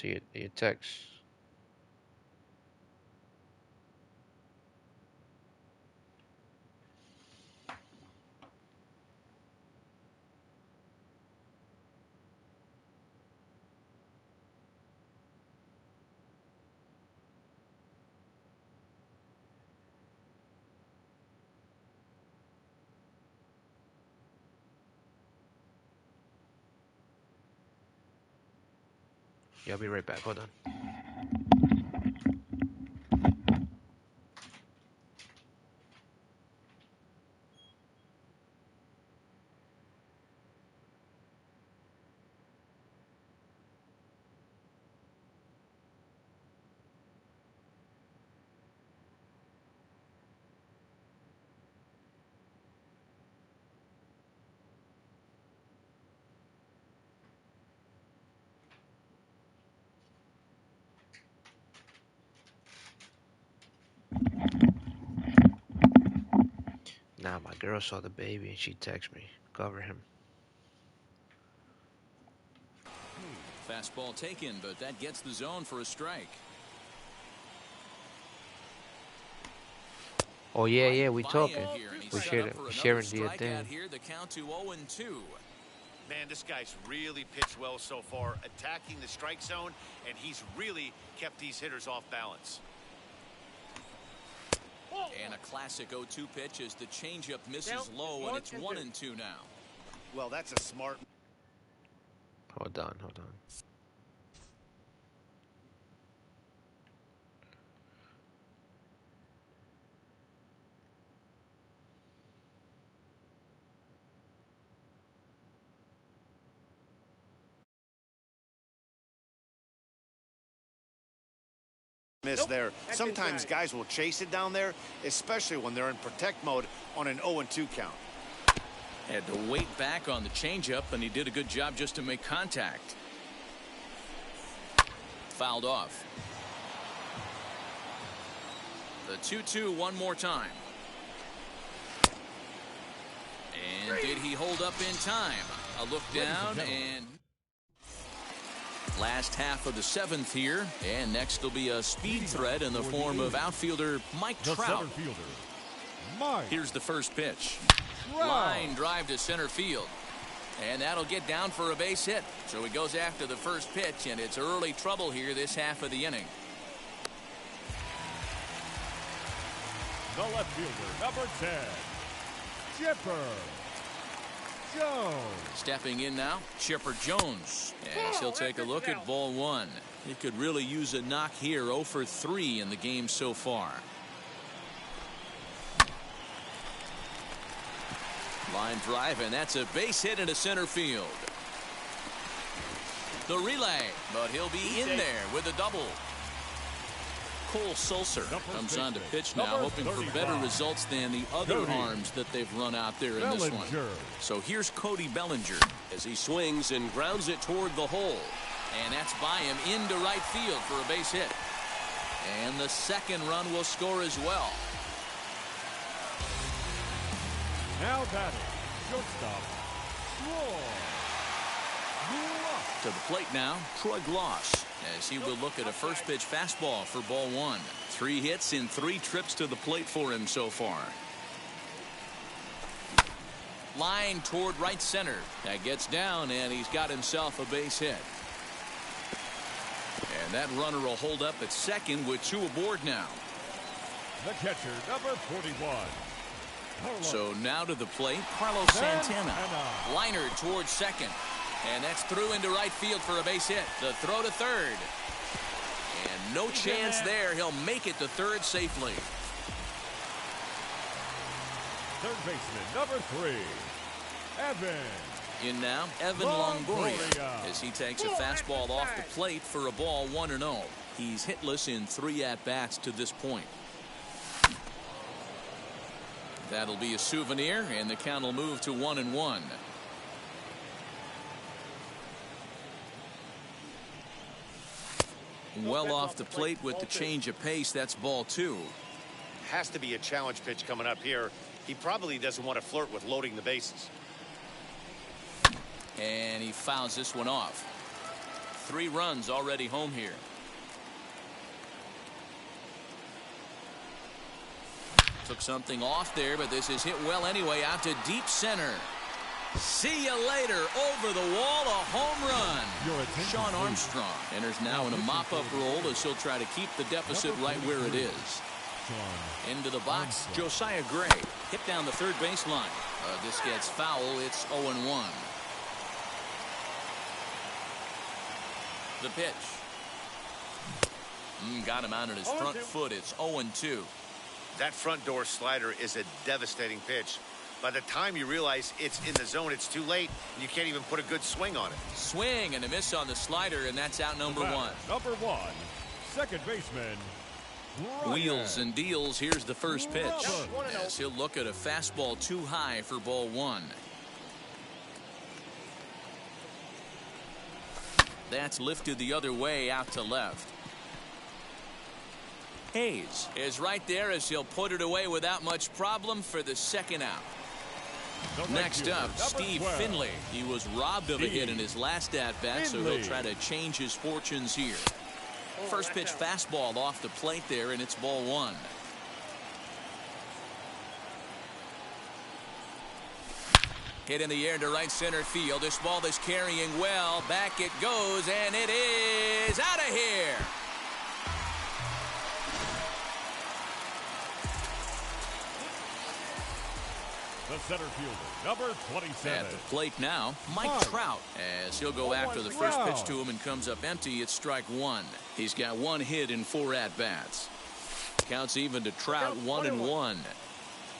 to your text. Yeah, I'll be right back. Hold on. Nah, my girl saw the baby and she texted me. Cover him. Fastball taken, but that gets the zone for a strike. Oh yeah, we talking. We sharing the strikeout thing. here. The count to 0-2. Man, this guy's really pitched well so far, attacking the strike zone, and he's really kept these hitters off balance. And a classic 0-2 pitch as the changeup misses low, and it's 1-2 now. Well, that's a smart. Hold on. Miss there. Sometimes guys will chase it down there, especially when they're in protect mode on an 0-2 count. Had to wait back on the changeup, and he did a good job just to make contact. Fouled off. The 2-2 one more time. And did he hold up in time? A look down and last half of the seventh here, and next will be a speed threat in the form of outfielder Mike Trout. Here's the first pitch. Line drive to center field, and that'll get down for a base hit. So he goes after the first pitch, and it's early trouble here this half of the inning. The left fielder, number 10, Chipper Jones. Stepping in now, Chipper Jones, as he'll take a look at ball one. He could really use a knock here. 0 for 3 in the game so far. Line drive, and that's a base hit into center field. The relay, but he'll be in there with a double. Cole Sulcer comes on to pitch now, hoping for better results than the other arms that they've run out there in this one. So here's Cody Bellinger as he swings and grounds it toward the hole. And that's by him into right field for a base hit. And the second run will score as well. Now batting, shortstop, Troy. To the plate now, Troy Gloss, as he will look at a first pitch fastball for ball one. 3 hits in 3 trips to the plate for him so far. Line toward right center. That gets down, and he's got himself a base hit. And that runner will hold up at second with 2 aboard now. The catcher, number 41. So now to the plate, Carlos Santana. Liner towards second. And that's through into right field for a base hit. The throw to third. And no chance there. He'll make it to third safely. Third baseman, number 3, Evan. In now, Evan Longoria, as he takes a fastball off the plate for a ball 1-0. He's hitless in 3 at-bats to this point. That'll be a souvenir, and the count will move to 1-1. Well off the plate with the change of pace. That's ball 2. Has to be a challenge pitch coming up here. He probably doesn't want to flirt with loading the bases. And he fouls this one off. 3 runs already home here. Took something off there, but this is hit well anyway, out to deep center. See you later. Over the wall, a home run. Sean Armstrong enters now in a mop-up role as he'll try to keep the deficit right where it is. Into the box, Josiah Gray. Hit down the third baseline. This gets foul. It's 0-1. The pitch. Got him out on his front foot. It's 0-2. That front door slider is a devastating pitch. By the time you realize it's in the zone, it's too late, and you can't even put a good swing on it. Swing and a miss on the slider, and that's out number 1. Number 1, second baseman. Wheels and deals. Here's the first pitch. As he'll look at a fastball too high for ball 1. That's lifted the other way out to left. Hayes is right there as he'll put it away without much problem for the second out. Next up, Steve Finley. He was robbed of a hit in his last at-bat, so he'll try to change his fortunes here. First pitch fastball off the plate there, and it's ball 1. Hit in the air to right center field. This ball is carrying well. Back it goes, and it is out of here. The center fielder, number 27. At the plate now, Mike Trout, as he'll go after the first pitch to him and comes up empty. It's strike 1. He's got 1 hit in 4 at-bats. Counts even to Trout, 1-1.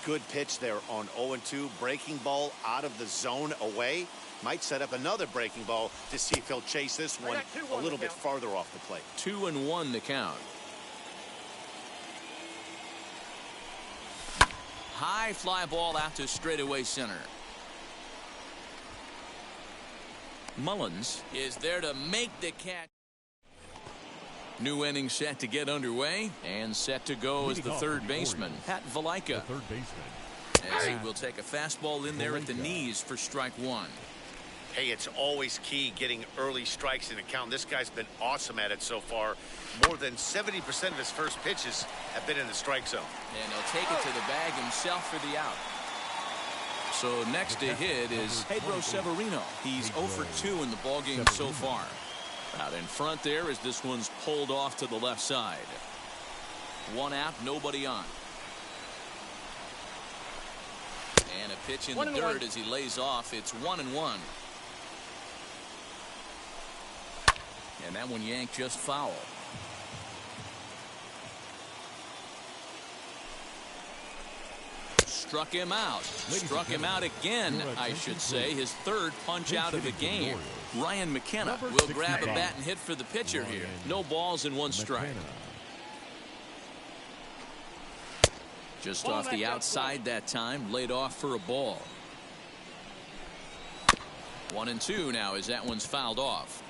Good pitch there on 0-2. Breaking ball out of the zone away. Might set up another breaking ball to see if he'll chase this one a little bit farther off the plate. 2-1 the count. High fly ball out to straightaway center. Mullins is there to make the catch. New inning set to get underway, and set to go is the third baseman, Pat Valaika. As he will take a fastball in there at the knees for strike 1. Hey, it's always key getting early strikes in a count. This guy's been awesome at it so far. More than 70% of his first pitches have been in the strike zone. And he'll take it to the bag himself for the out. So next to hit is Pedro Severino. He's 0 for 2 in the ballgame so far. Out in front there as this one's pulled off to the left side. 1 out, nobody on. And a pitch in the dirt as he lays off. It's 1-1. And that one yanked just foul. Struck him out. Struck him out again, I should say. His 3rd punch out of the game. Ryan McKenna will grab a bat and hit for the pitcher here. No balls and 1 strike. Just off the outside that time. Laid off for a ball. 1-2 now as that one's fouled off.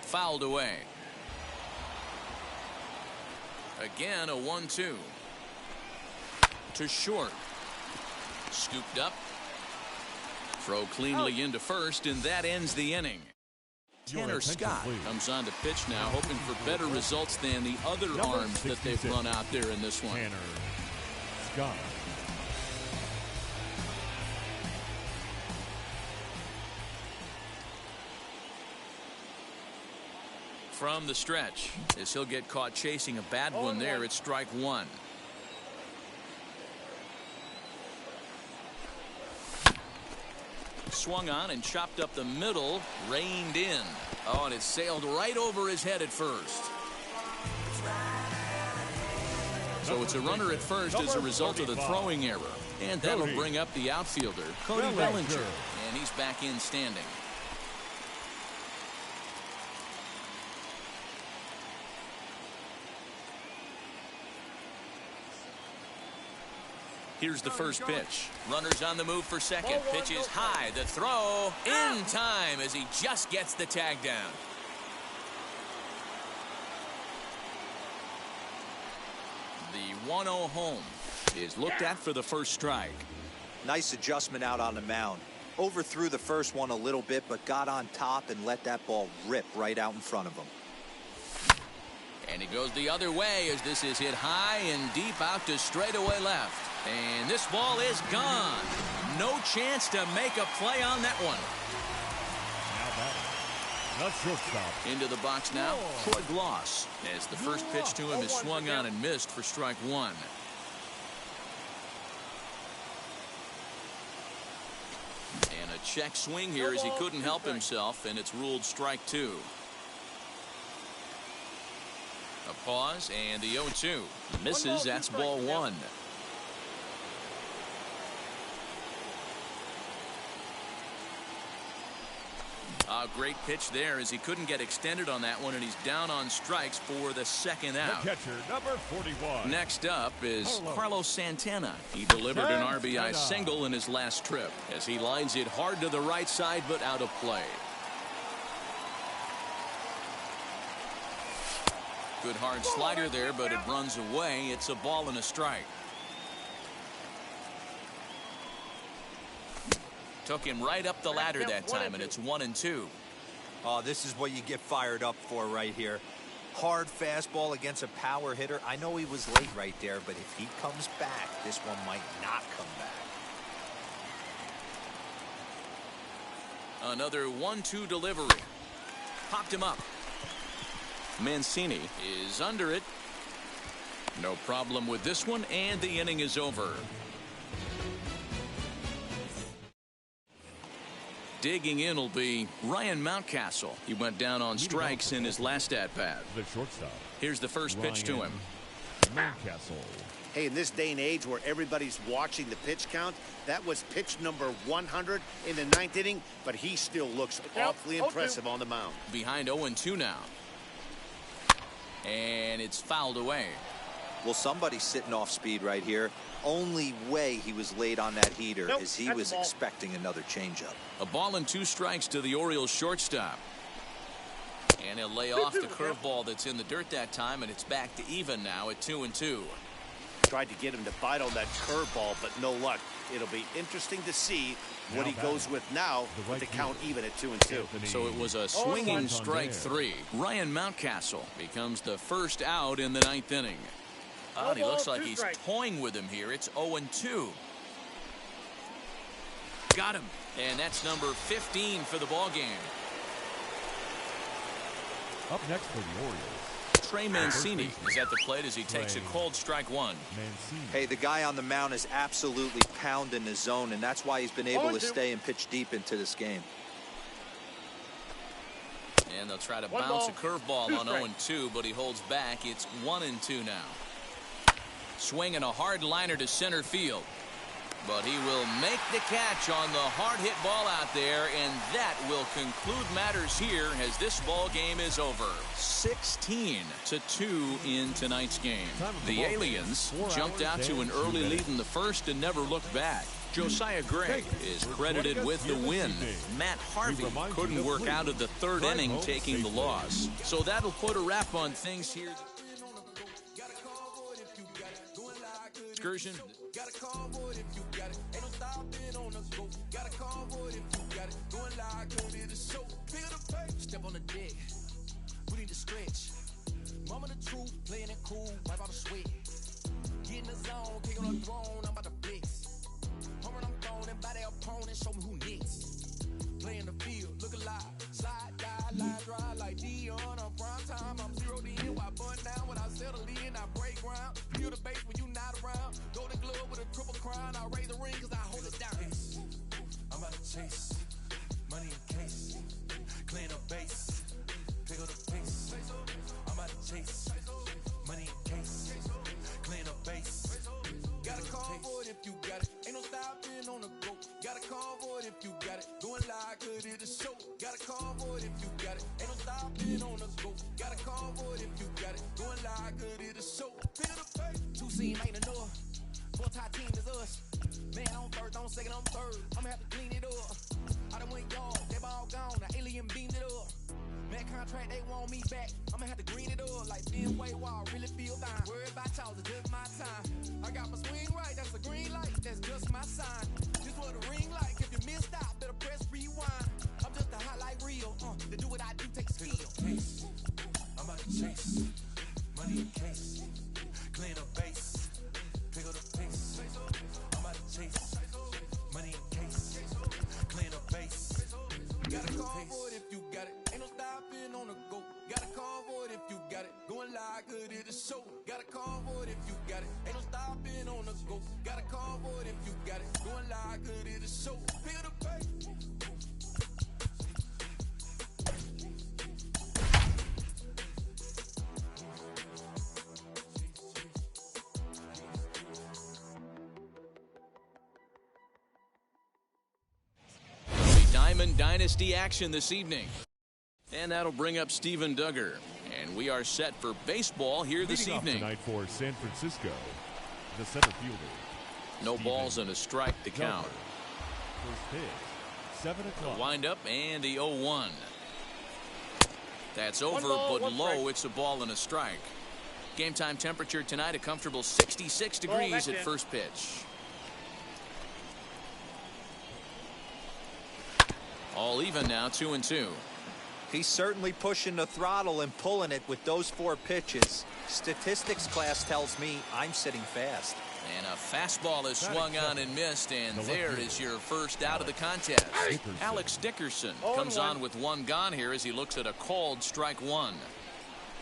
Fouled away. Again, a 1-2. To short. Scooped up. Throw cleanly into first, and that ends the inning. Tanner Scott comes on to pitch now, hoping for better results than the other arms that they've run out there in this one. Tanner Scott. From the stretch, as he'll get caught chasing a bad one there, it's strike 1. Swung on and chopped up the middle, reined in. Oh, and it sailed right over his head at first. So it's a runner at first as a result of the throwing error. And that'll bring up the outfielder, Cody Bellinger. And he's back in standing. Here's the first pitch. Runners on the move for second. Pitch is high. The throw in time as he just gets the tag down. The 1-0 home is looked at for the first strike. Nice adjustment out on the mound. Overthrew the first one a little bit, but got on top and let that ball rip right out in front of him. And it goes the other way as this is hit high and deep out to straightaway left. And this ball is gone. No chance to make a play on that one. Now batting, the shortstop. Into the box now, Troy Gloss, as the first pitch to him is swung on and missed for strike one. And a check swing here as he couldn't help himself, and it's ruled strike two. A pause and the 0-2 misses. That's ball one. A great pitch there as he couldn't get extended on that one, and he's down on strikes for the second out. The catcher, number 41. Next up is Carlos Santana. He delivered an RBI single in his last trip as he lines it hard to the right side but out of play. Good hard slider there, but it runs away. It's a ball and a strike. Took him right up the ladder that time, and it's 1-2. Oh, this is what you get fired up for right here. Hard fastball against a power hitter. I know he was late right there, but if he comes back, this one might not come back. Another 1-2 delivery. Popped him up. Mancini is under it. No problem with this one, and the inning is over. Digging in will be Ryan Mountcastle. He went down on strikes in his last at-bat. The shortstop. Here's the first pitch to him. Mountcastle. Hey, in this day and age where everybody's watching the pitch count, that was pitch number 100 in the ninth inning, but he still looks awfully impressive on the mound. Behind 0-2 now. And it's fouled away. Well, somebody's sitting off speed right here. Only way he was late on that heater is he was expecting another changeup. A ball and 2 strikes to the Orioles shortstop. And he'll lay off the curveball that's in the dirt that time, and it's back to even now at 2-2. Tried to get him to bite on that curveball, but no luck. It'll be interesting to see what he goes with now with the count even at 2-2. So it was a swinging strike 3. Ryan Mountcastle becomes the first out in the ninth inning. Oh, he looks like he's toying with him here. It's 0-2. Got him. And that's number 15 for the ball game. Up next for the Orioles, Trey Mancini is at the plate as he takes a cold strike one. Hey, the guy on the mound is absolutely pounding the zone, and that's why he's been able to stay and pitch deep into this game. And they'll try to bounce a curveball on 0-2, but he holds back. It's 1-2 now. Swinging a hard liner to center field. But he will make the catch on the hard hit ball out there, and that will conclude matters here as this ball game is over. 16-2 in tonight's game. The Aliens jumped out to an early lead in the first and never looked back. Josiah Gray is credited with the win. Matt Harvey couldn't work out of the third inning, taking the loss. So that'll put a wrap on things here. Excursion. Gotta call wood if you got it. Ain't no stopping on the go. Gotta call wood if you got it. Going live, going to the show. Feel the pain. Step on the deck. We need to stretch. Mama the truth, playing it cool. Wipe out the sweat. Get in the zone, take on the throne. I'm about to flex. Home run, I'm throwing and by their opponent. Show me who next. Play in the field, look alive. Slide, die, lie, dry like Dion. On prime time, I'm zeroed in. Why bun down when I settle in? I break ground. Feel the bass when you not around. Golden glove with a triple crown. I raise the ring cause I hold it down. I'm about to chase money in case. Clean up base. Pick up the pace. I'm about to chase money in case. Clean up base. Gotta call for it if you got it. Ain't no stopping on the go. Gotta call for it if you got it. Going live, could it a show. Gotta call for it if you got it. Ain't no stopping on the go. Gotta call for it if you got it. Going live, could it a show. Feel the pain. 2 seam ain't enough. 4-tie team is us. Man on third, on second, on third. I'ma have to clean it up. I done went yard, they ball gone. The alien beamed it up. Man contract, they want me back. I'ma have to green it up like Ben Way Wall. Really feel fine. Worry about y'all, it's just my time. I got my swing right, that's a green light, that's just my sign. This what a ring like. If you missed out, better press rewind. I'm just a hot like real. To do what I do takes skill. Case. I'm about to chase. Money in case. Clean up base. Pick up the pace. I'm about to chase. Money in case. Clean up base. Got a call for it if you got it. Ain't no stopping on the go. Got a call for it if you got it. Going live, good at the show. Got a call for it if you got it. Ain't no stopping on the go. Got a call for it if you got it. Going live, good at the show. Pick up the pace. Diamond Dynasty action this evening. And that'll bring up Steven Duggar. And we are set for baseball here this evening. Tonight for San Francisco, the center fielder. No balls and a strike to count. First pitch, 7 o'clock. Wind up and the 0-1. That's over, but low. It's a ball and a strike. Game time temperature tonight, a comfortable 66 degrees at first pitch. All even now, 2-2. He's certainly pushing the throttle and pulling it with those 4 pitches. Statistics class tells me I'm sitting fast. And a fastball is swung on and missed, and there is your first out of the contest. Alex Dickerson comes on with 1 gone here as he looks at a called strike 1. Well,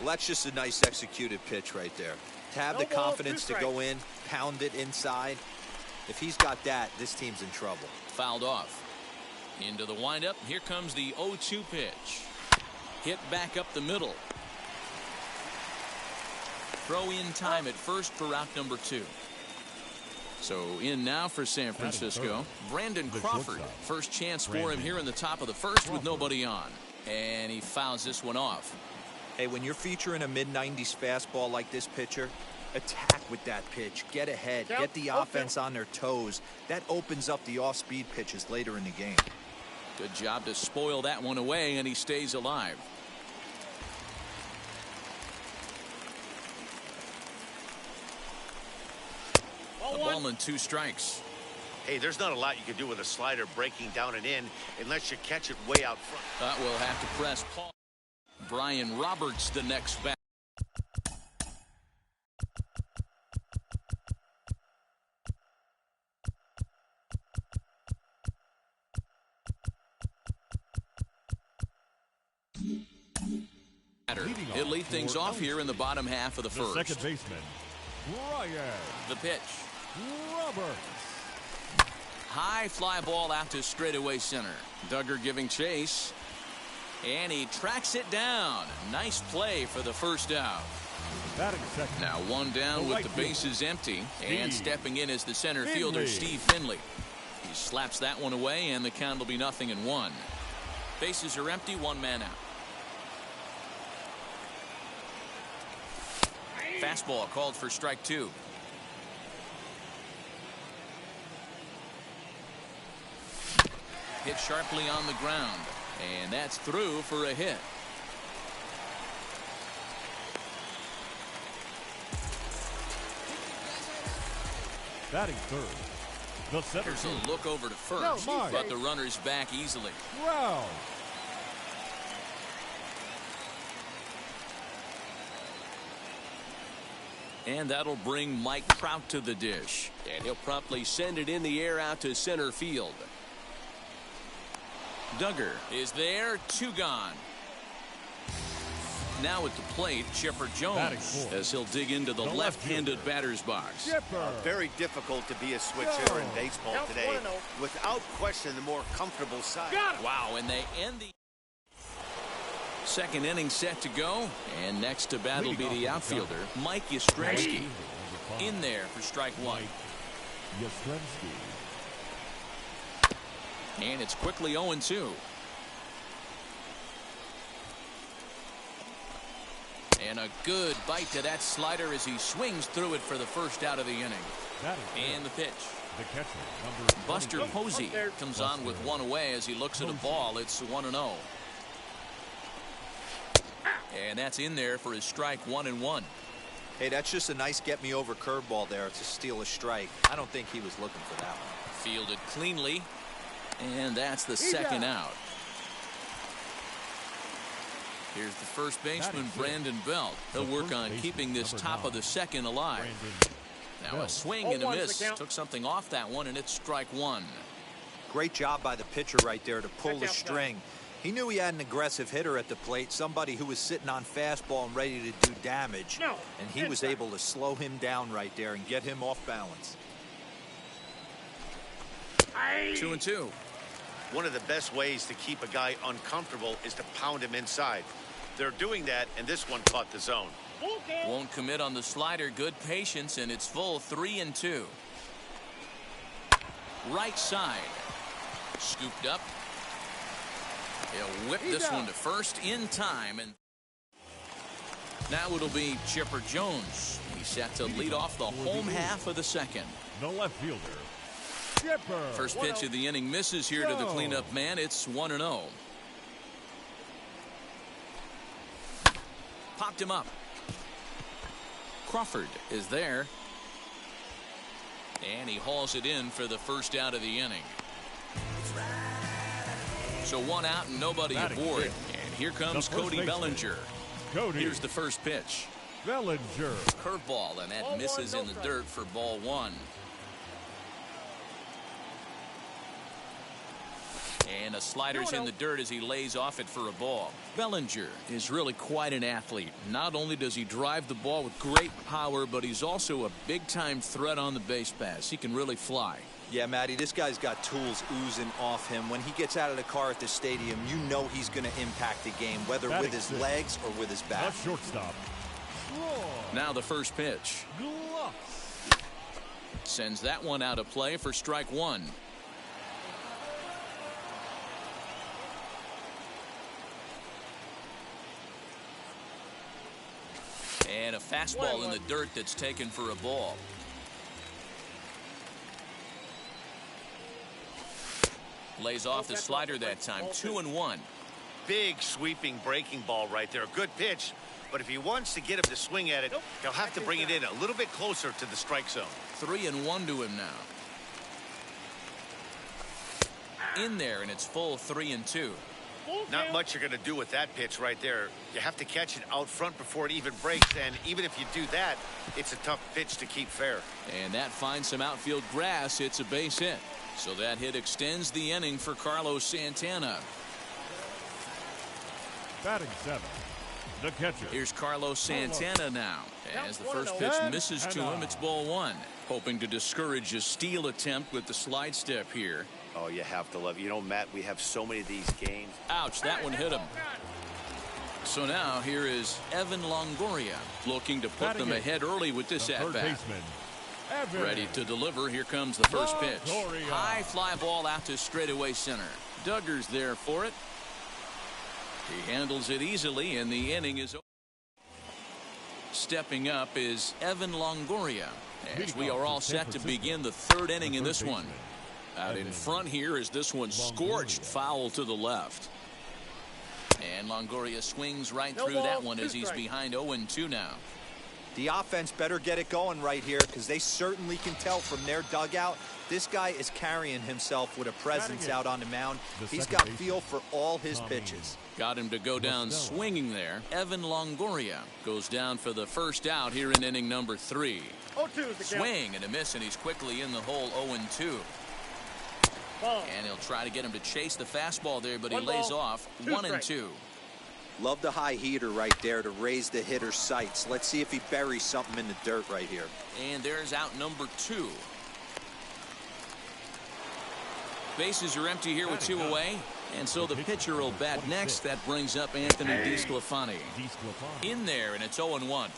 that's just a nice executed pitch right there. To have the confidence to go in, pound it inside. If he's got that, this team's in trouble. Fouled off. Into the windup. Here comes the 0-2 pitch. Hit back up the middle. Throw in time at first for out number 2. So in now for San Francisco, Brandon Crawford. First chance for him here in the top of the first with nobody on. And he fouls this one off. Hey, when you're featuring a mid-90s fastball like this pitcher, attack with that pitch. Get ahead. Get the offense on their toes. That opens up the off-speed pitches later in the game. Good job to spoil that one away, and he stays alive. A ball and 2 strikes. Hey, there's not a lot you can do with a slider breaking down and in unless you catch it way out front. That will have to press Paul. Brian Roberts, the next batter. He'll lead things off here in the bottom half of the first. Second baseman, Brian. The pitch. Roberts. High fly ball out to straightaway center. Duggar giving chase. And he tracks it down. Nice play for the first out. Batting second. Now 1 down with the bases empty. And stepping in is the center fielder, Steve Finley. He slaps that one away, and the count will be 0-1. Bases are empty, 1 man out. Fastball called for strike 2. Hit sharply on the ground, and that's through for a hit. Batting third, the center There's fielder. a look over to first, but the runner's back easily. Wow. And that'll bring Mike Trout to the dish. And he'll promptly send it in the air out to center field. Duggar is there, 2 gone. Now at the plate, Chipper Jones, as he'll dig into the left-handed batter's box. Very difficult to be a switch hitter in baseball today. Without question, the more comfortable side. Wow, and they end the second inning set to go. And next to bat will be the outfielder, Mike Yastrzemski. In there for strike 1. Yastrzemski. And it's quickly 0-2. And a good bite to that slider as he swings through it for the first out of the inning. And the pitch. The catcher, number Buster Posey comes on with 1 away as he looks at a ball. It's 1-0. And that's in there for his strike 1-1. Hey, that's just a nice get-me-over curveball there to steal a strike. I don't think he was looking for that one. Fielded cleanly, and that's the second out. Here's the first baseman, Brandon Belt. He'll work on keeping this top of the second alive. Now a swing and a miss. Took something off that one, and it's strike one. Great job by the pitcher right there to pull the string. He knew he had an aggressive hitter at the plate, somebody who was sitting on fastball and ready to do damage. And he was able to slow him down right there and get him off balance. 2-2. One of the best ways to keep a guy uncomfortable is to pound him inside. They're doing that, and this one caught the zone. Won't commit on the slider. Good patience, and it's full 3-2. Right side. Scooped up. He'll whip this one to first in time. And now it'll be Chipper Jones. He's set to lead off the home half of the second. The left fielder, Chipper. First pitch of the inning misses here to the cleanup man. It's 1-0. Popped him up. Crawford is there. And he hauls it in for the first out of the inning. So one out and nobody aboard. And here comes Cody Bellinger. Here's the first pitch. Bellinger. Curveball, and that misses in the dirt for ball one. And a slider's in the dirt as he lays off it for a ball. Bellinger is really quite an athlete. Not only does he drive the ball with great power, but he's also a big-time threat on the base pass. He can really fly. Yeah, Matty, this guy's got tools oozing off him. When he gets out of the car at the stadium, you know he's going to impact the game, whether with his legs or with his bat. Shortstop. Now the first pitch. Sends that one out of play for strike one. And a fastball in the dirt that's taken for a ball. Lays off the slider that time. 2-1. Big sweeping breaking ball right there. Good pitch. But if he wants to get him to swing at it, he'll have to bring it in a little bit closer to the strike zone. 3-1 to him now. In there, and it's full 3-2. Not much you're going to do with that pitch right there. You have to catch it out front before it even breaks, and even if you do that, it's a tough pitch to keep fair. And that finds some outfield grass. It's a base hit. So that hit extends the inning for Carlos Santana. Batting seventh, the catcher. Here's Carlos Santana now. As the first pitch misses to him, it's ball one. Hoping to discourage a steal attempt with the slide step here. Oh, you have to love it. You know, Matt, we have so many of these games. Ouch, that one hit him. So now here is Evan Longoria looking to put them ahead early with this at-bat. Ready to deliver. Here comes the first pitch. High fly ball out to straightaway center. Duggar's there for it. He handles it easily, and the inning is over. Stepping up is Evan Longoria, as we are all set to begin the third inning in this one. Out in front here is this one scorched foul to the left. And Longoria swings right through that one as he's behind 0-2 now. The offense better get it going right here, because they certainly can tell from their dugout this guy is carrying himself with a presence out on the mound. He's got feel for all his pitches. Got him to go down swinging there. Evan Longoria goes down for the first out here in inning number 3. Swing and a miss, and he's quickly in the hole 0-2. And he'll try to get him to chase the fastball there, but he lays off 1-2. Love the high heater right there to raise the hitter's sights. Let's see if he buries something in the dirt right here. And there's out number 2. Bases are empty here with 2 away. And so the pitcher will bat next. That brings up Anthony DeSclafani. In there, and it's 0-1.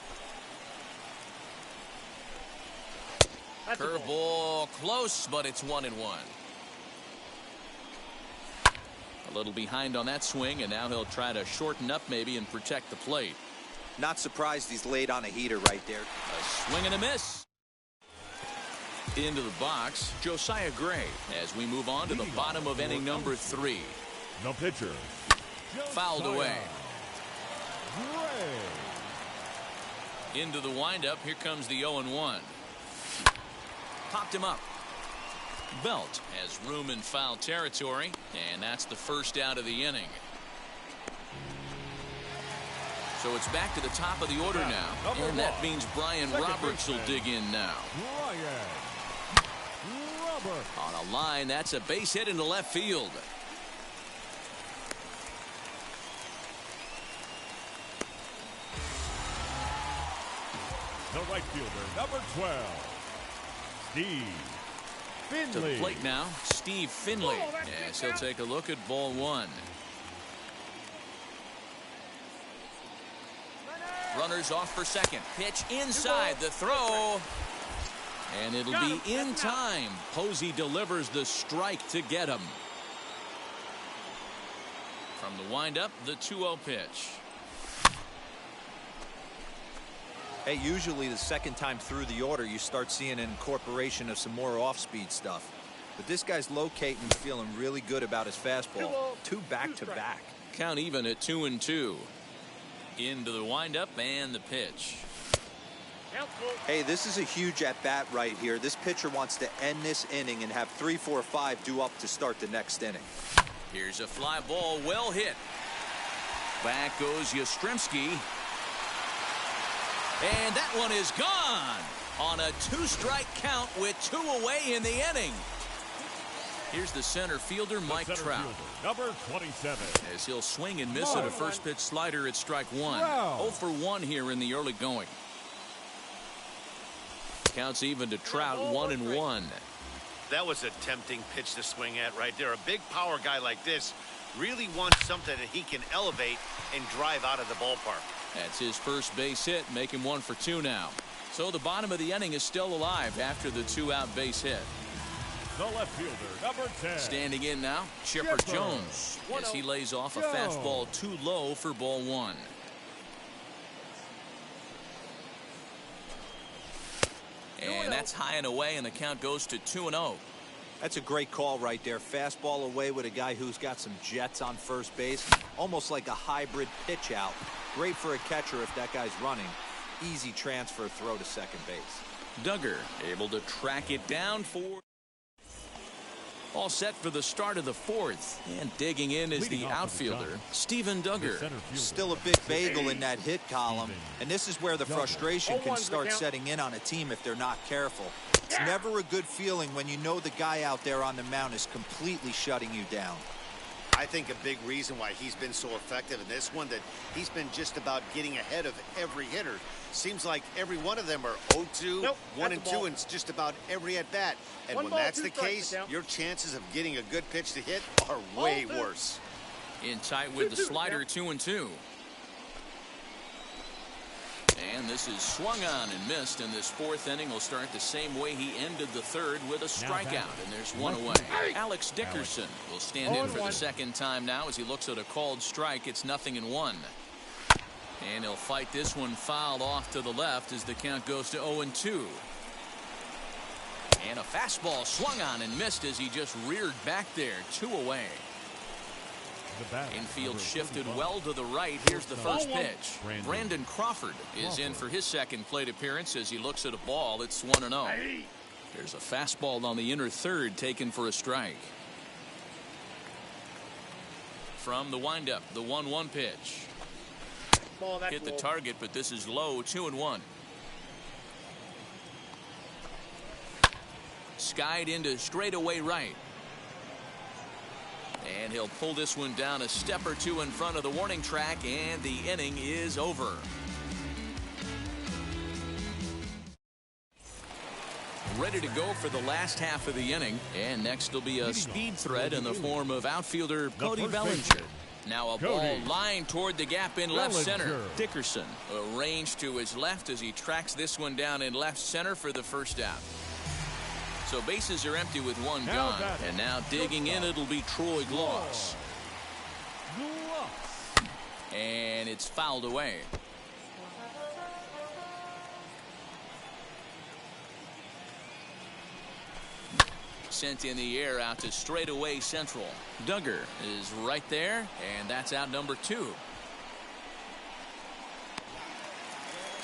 Curveball close, but it's 1-1. A little behind on that swing, and now he'll try to shorten up maybe and protect the plate. Not surprised he's laid on a heater right there. A swing and a miss. Into the box, Josiah Gray, as we move on to the bottom of inning number 3. The pitcher. Fouled away. Into the windup. Here comes the 0-1. Popped him up. Belt has room in foul territory, and that's the first out of the inning. So it's back to the top of the order now, and that means Brian Roberts will dig in now. On a line, that's a base hit into left field. The right fielder, number 12, Steve Finley. To the plate now, Steve Finley. Yes, he'll take a look at ball one. Runners off for second. Pitch inside the throw. And it'll be in time. Posey delivers the strike to get him. From the windup, the 2-0 pitch. Hey, usually the second time through the order, you start seeing an incorporation of some more off-speed stuff. But this guy's locating and feeling really good about his fastball. 2 back-to-back. Count even at 2-2. Into the windup and the pitch. Hey, this is a huge at-bat right here. This pitcher wants to end this inning and have 3, 4, 5 due up to start the next inning. Here's a fly ball, well hit. Back goes Yastrzemski. And that one is gone on a 2-strike count with 2 away in the inning. Here's the center fielder, Mike Trout. Number 27. As he'll swing and miss at a first pitch slider at strike 1. 0 for 1 here in the early going. Counts even to Trout, 1-1. That was a tempting pitch to swing at right there. A big power guy like this really wants something that he can elevate and drive out of the ballpark. That's his first base hit, make him 1 for 2 now. So the bottom of the inning is still alive after the 2-out base hit. The left fielder, number 10. Standing in now, Chipper Jones, as he lays off a fastball too low for ball 1. And that's high and away, and the count goes to 2-0. That's a great call right there. Fastball away with a guy who's got some jets on first base. Almost like a hybrid pitch out. Great for a catcher if that guy's running. Easy transfer throw to second base. Duggar able to track it down for. All set for the start of the 4th. And digging in is the outfielder, Steven Duggar. Still a big bagel in that hit column. And this is where the frustration can start setting in on a team if they're not careful. It's never a good feeling when you know the guy out there on the mound is completely shutting you down. I think a big reason why he's been so effective in this one, that he's been just about getting ahead of every hitter. Seems like every one of them are 0-2, 1-2, and just about every at-bat. And when that's the case, your chances of getting a good pitch to hit are way worse. In tight with the slider, 2-2. And this is swung on and missed, and this 4th inning will start the same way he ended the 3rd with a strikeout, and there's 1 away. Alex Dickerson will stand in for the 2nd time now as he looks at a called strike. It's 0-1. And he'll fight this one fouled off to the left as the count goes to 0-2. And a fastball swung on and missed as he just reared back there. 2 away. Infield shifted well to the right. Here's the first pitch. Brandon Crawford is in for his 2nd plate appearance as he looks at a ball. It's 1-0. There's a fastball on the inner 3rd taken for a strike. From the windup, the 1-1 pitch. Hit the target, but this is low. 2-1. Skied into straightaway right. And he'll pull this one down a step or 2 in front of the warning track, and the inning is over. Ready to go for the last half of the inning, and next will be a speed threat in the form of outfielder Cody Bellinger. Now a ball lined toward the gap in left center. Dickerson arranged to his left as he tracks this one down in left center for the first out. So bases are empty with 1 gone. And now digging in, it'll be Troy Gloss. And it's fouled away. Sent in the air out to straightaway central. Duggar is right there, and that's out number 2.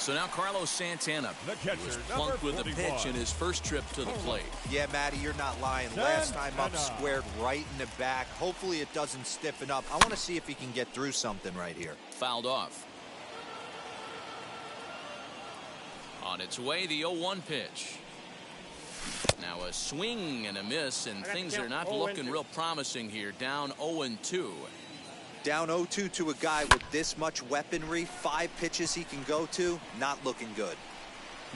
So now Carlos Santana The catcher, was number plunked with a 41. pitch in his first trip to the plate. Yeah, Matty, you're not lying. Last time up Santana. squared right in the back. Hopefully it doesn't stiffen up. I want to see if he can get through something right here. Fouled off. On its way, the 0-1 pitch. Now a swing and a miss, and things are not looking real promising here. Down 0-2. Down 0-2 to a guy with this much weaponry, 5 pitches he can go to, not looking good.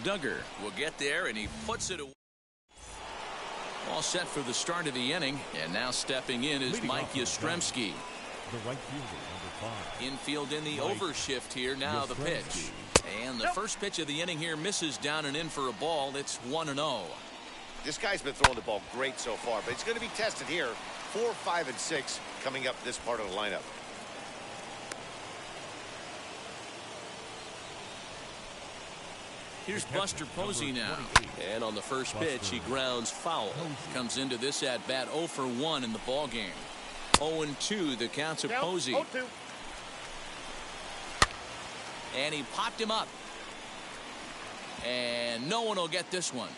Duggar will get there, and he puts it away. All set for the start of the inning, and now stepping in is Leading Mike off the Yastrzemski. The right fielder, number 5. Infield in the Mike overshift here. Now the pitch. Yastrzemski. And the first pitch of the inning here misses down and in for a ball. It's 1-0. This guy's been throwing the ball great so far, but it's going to be tested here. 4, 5, and 6 coming up this part of the lineup. Here's Buster Posey now. And on the first pitch, he grounds foul. Comes into this at bat 0 for 1 in the ball game. 0-2 the count to Posey. And he popped him up. And no one will get this one.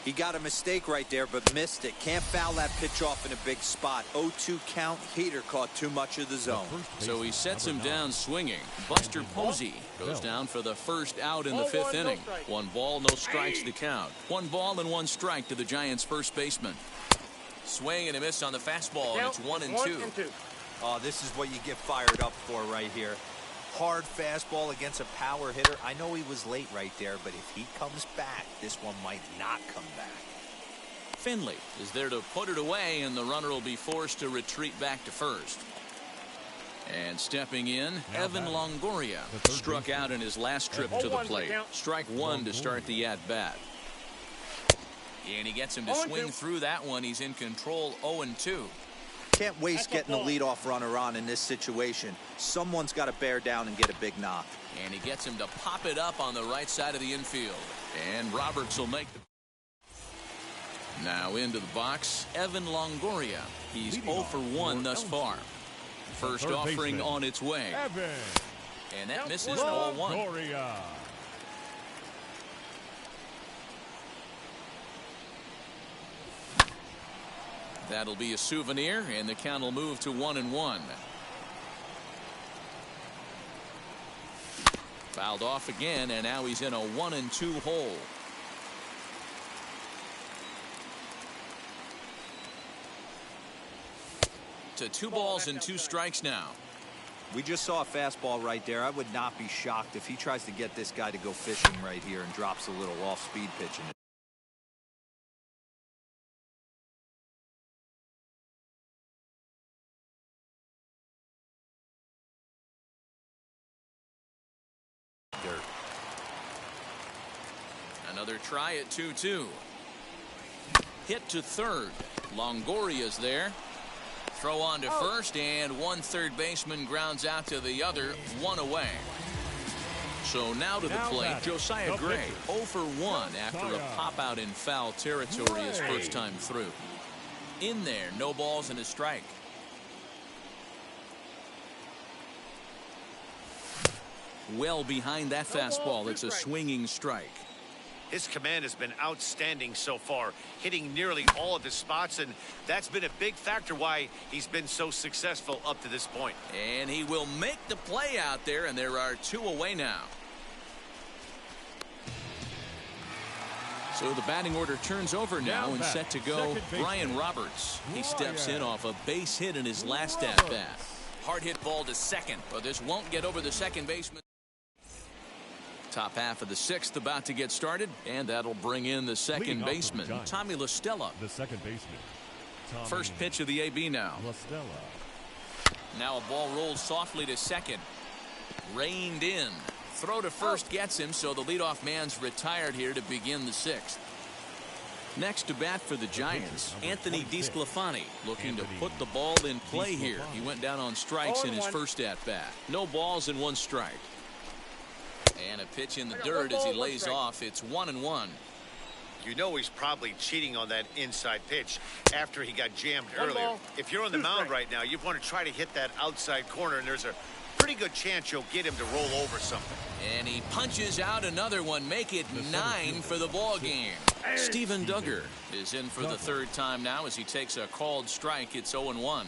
He got a mistake right there, but missed it. Can't foul that pitch off in a big spot. 0-2 count. Heater caught too much of the zone. So he sets him down swinging. Buster Posey goes down for the first out in the 5th inning. 1 ball, no strikes to count. 1 ball and 1 strike to the Giants' first baseman. Swing and a miss on the fastball, and it's 1-2. Oh, this is what you get fired up for right here. Hard fastball against a power hitter. I know he was late right there, but if he comes back, this one might not come back. Finley is there to put it away, and the runner will be forced to retreat back to first. And stepping in, Evan Longoria struck out in his last trip to the plate. Strike 1 to start the at-bat. And he gets him to swing through that one. He's in control. 0-2. Can't waste getting the leadoff runner on in this situation. Someone's got to bear down and get a big knock. And he gets him to pop it up on the right side of the infield. And Roberts will make the... Now into the box, Evan Longoria. He's 0 for 1 thus far. First offering on its way. And that misses ball 1. That'll be a souvenir, and the count will move to 1-1. Fouled off again, and now he's in a 1-2 hole. To 2 balls and 2 strikes now. We just saw a fastball right there. I would not be shocked if he tries to get this guy to go fishing right here and drops a little off-speed pitch in it. Another try at 2-2. Hit to third. Longoria's there. Throw on to first, and 1 third baseman grounds out to the other. 1 away. So now to the plate, Josiah Gray, 0 for 1 after a pop out in foul territory his first time through. In there, no balls and a strike. Well behind that fastball, it's a swinging strike. His command has been outstanding so far, hitting nearly all of his spots, and that's been a big factor why he's been so successful up to this point. And he will make the play out there, and there are 2 away now. So the batting order turns over now and set to go Brian Roberts. He steps in off a base hit in his last at-bat. Hard hit ball to second, but this won't get over the second baseman. Top half of the 6th about to get started, and that'll bring in the second baseman, Tommy La Stella. The second baseman. First pitch of the AB now. La Stella. Now a ball rolls softly to second. Reined in. Throw to first gets him, so the leadoff man's retired here to begin the 6th. Next to bat for the Giants, Anthony DeSclafani, looking to put the ball in play here. He went down on strikes in his first at-bat. No balls and 1 strike. And a pitch in the dirt as he lays off. It's 1-1. You know he's probably cheating on that inside pitch after he got jammed earlier. If you're on the mound right now, you want to try to hit that outside corner, and there's a pretty good chance you'll get him to roll over something. And he punches out another one, make it 9 for the ball game. Steven Duggar is in for the third time now as he takes a called strike. It's 0-1.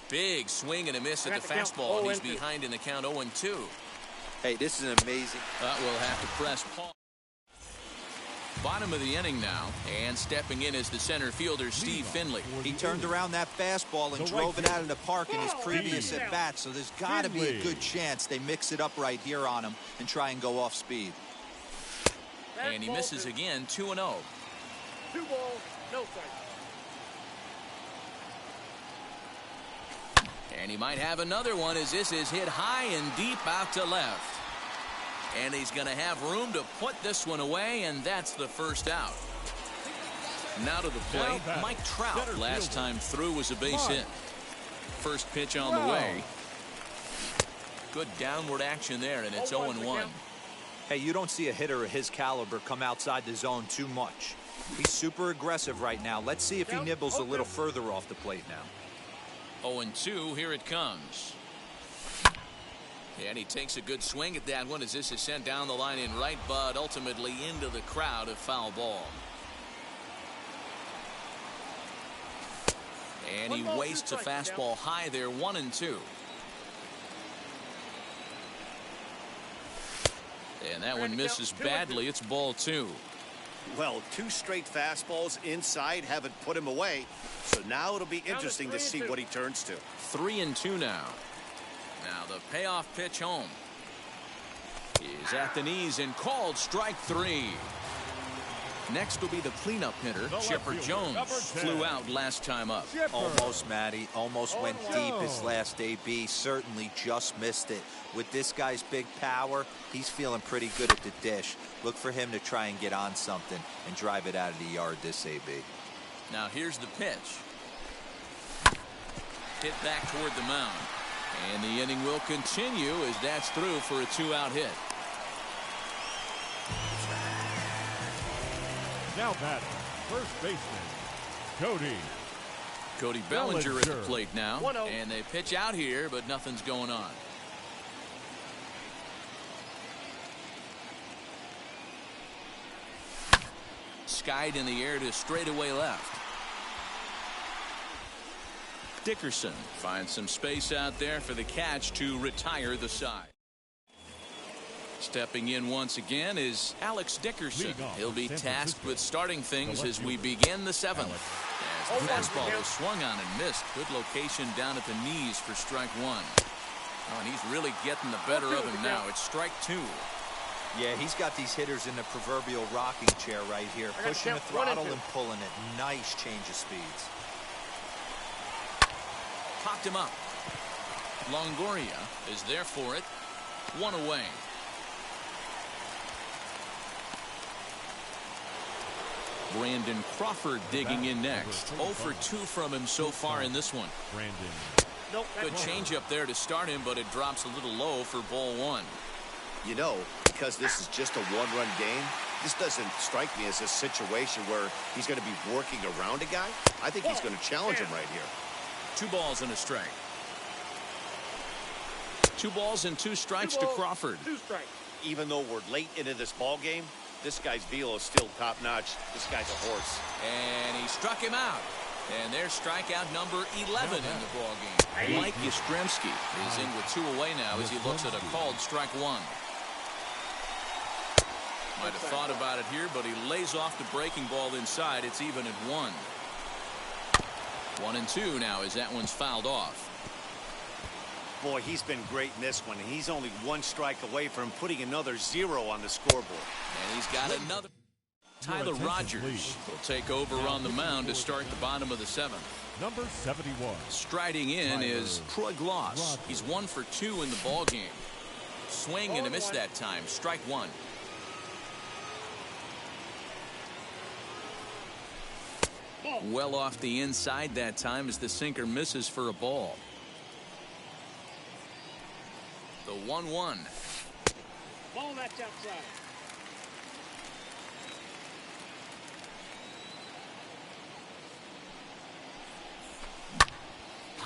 Big swing and a miss at the fastball, and he's behind in the count 0-2. Hey, this is amazing. We'll have to press pause. Bottom of the inning now, and stepping in is the center fielder, Steve Finley. He turned around that fastball and drove it out of the park in his previous at-bat, so there's got to be a good chance they mix it up right here on him and try and go off speed. And he misses again, 2-0. 2 balls, no strike. And he might have another one as this is hit high and deep out to left. And he's going to have room to put this one away, and that's the first out. Now to the plate, Mike Trout. Last time through was a base hit. First pitch on the way. Good downward action there, and it's 0-1. Hey, you don't see a hitter of his caliber come outside the zone too much. He's super aggressive right now. Let's see if he nibbles a little further off the plate now. 0-2, here it comes. And he takes a good swing at that one as this is sent down the line in right, but ultimately into the crowd, a foul ball. And he wastes a fastball high there, 1-2. And that one misses badly. It's ball 2. Well, 2 straight fastballs inside haven't put him away. So now it'll be interesting to see what he turns to. 3-2 now. Now the payoff pitch home. He's at the knees and called strike 3. Next will be the cleanup hitter, Chipper Jones. Flew out last time up. Almost, Matty. Almost went deep his last AB. Certainly just missed it. With this guy's big power, he's feeling pretty good at the dish. Look for him to try and get on something and drive it out of the yard this AB. Now here's the pitch. Hit back toward the mound. And the inning will continue as that's through for a 2-out hit. Now batting, first baseman, Cody Bellinger at the plate now. And they pitch out here, but nothing's going on. Skied in the air to straightaway left. Dickerson finds some space out there for the catch to retire the side. Stepping in once again is Alex Dickerson. He'll be tasked with starting things as we begin the 7th. As the fastball was swung on and missed. Good location down at the knees for strike 1. Oh, and he's really getting the better of him now. It's strike 2. Yeah, he's got these hitters in the proverbial rocking chair right here, pushing the throttle and pulling it. Nice change of speeds. Popped him up. Longoria is there for it. 1 away. Brandon Crawford digging in next. 0 for 2 from him so far in this one. Good changeup there to start him, but it drops a little low for ball 1. You know, because this is just a one-run game, this doesn't strike me as a situation where he's going to be working around a guy. I think he's going to challenge him right here. 2 balls and a strike. 2 balls and 2 strikes to Crawford. 2 strikes. Even though we're late into this ball game, this guy's velo is still top-notch. This guy's a horse. And he struck him out. And there's strikeout number 11 in the ball game. Mike Yastrzemski is in with 2 away now as he looks at a called strike 1. Might have thought about it here, but he lays off the breaking ball inside. It's even at 1. 1-2 now as that one's fouled off. Boy, he's been great in this one. He's only 1 strike away from putting another 0 on the scoreboard. And he's got another. Tyler Rogers will take over on the mound to start the bottom of the 7th. Number 71. Striding in is Troy Gloss. He's 1 for 2 in the ball game. Swing and a miss that time. Strike 1. Well off the inside that time as the sinker misses for a ball. The 1-1. Ball that's outside.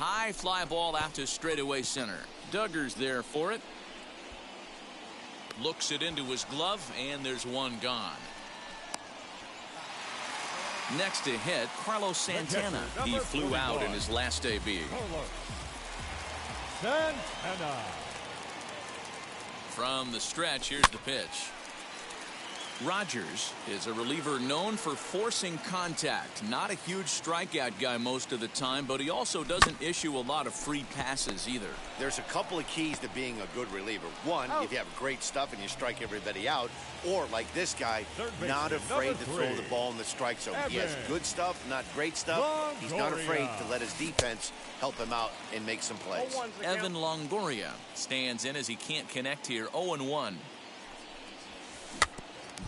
high fly ball out to straightaway center. Duggar's there for it. Looks it into his glove, and there's one gone. Next to hit, Carlos Santana. He flew out in his last debut. Santana. From the stretch, here's the pitch. Rogers is a reliever known for forcing contact. Not a huge strikeout guy most of the time, but he also doesn't issue a lot of free passes either. There's a couple of keys to being a good reliever. One, if you have great stuff and you strike everybody out, or like this guy, not afraid to throw the ball in the strike zone. He has good stuff, not great stuff. He's not afraid to let his defense help him out and make some plays. Evan Longoria stands in as he can't connect here. 0-1.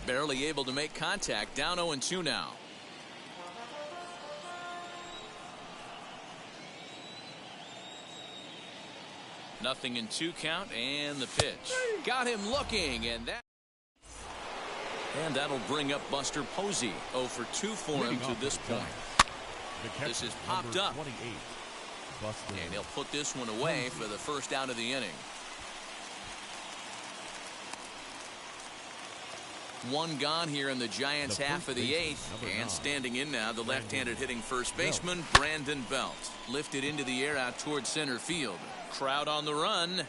Barely able to make contact. Down 0-2 now. Nothing in 2 count, and the pitch. Got him looking, and that'll bring up Buster Posey. 0 for 2 for him to this point. This is popped up. And he'll put this one away for the first out of the inning. 1 gone here in the Giants' half of the 8th. And standing in now, the left-handed hitting first baseman, Brandon Belt. Lifted into the air out towards center field. Crowd on the run.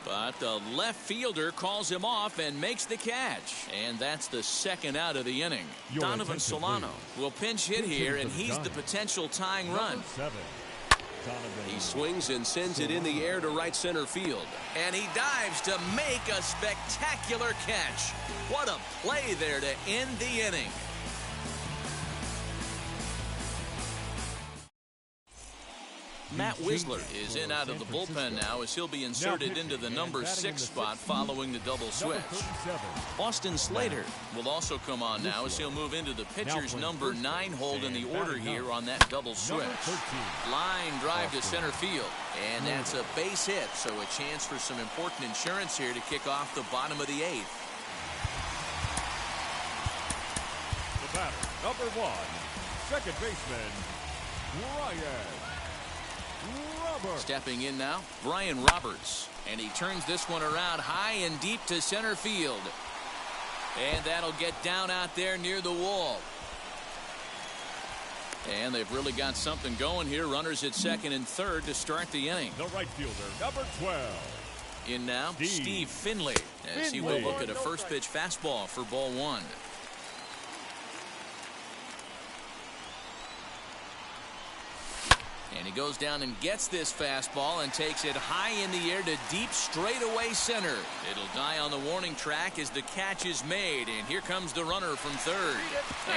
But the left fielder calls him off and makes the catch. And that's the second out of the inning. Donovan Solano will pinch hit here, and he's the potential tying run. He swings and sends it in the air to right center field. And he dives to make a spectacular catch. What a play there to end the inning. Matt Wisler is in out of the bullpen now as he'll be inserted into the number 6 spot following the double switch. Austin Slater will also come on now as he'll move into the pitcher's number 9 hold in the order here on that double switch. Line drive to center field, and that's a base hit, so a chance for some important insurance here to kick off the bottom of the 8th. The batter, number 1, second baseman, Ryan Roberts. Stepping in now, Brian Roberts. And he turns this one around high and deep to center field. And that'll get down out there near the wall. And they've really got something going here. Runners at second and third to start the inning. The right fielder, number 12. In now, Steve Finley. As he will look at a first pitch fastball for ball 1. And he goes down and gets this fastball and takes it high in the air to deep straightaway center. It'll die on the warning track as the catch is made. And here comes the runner from third.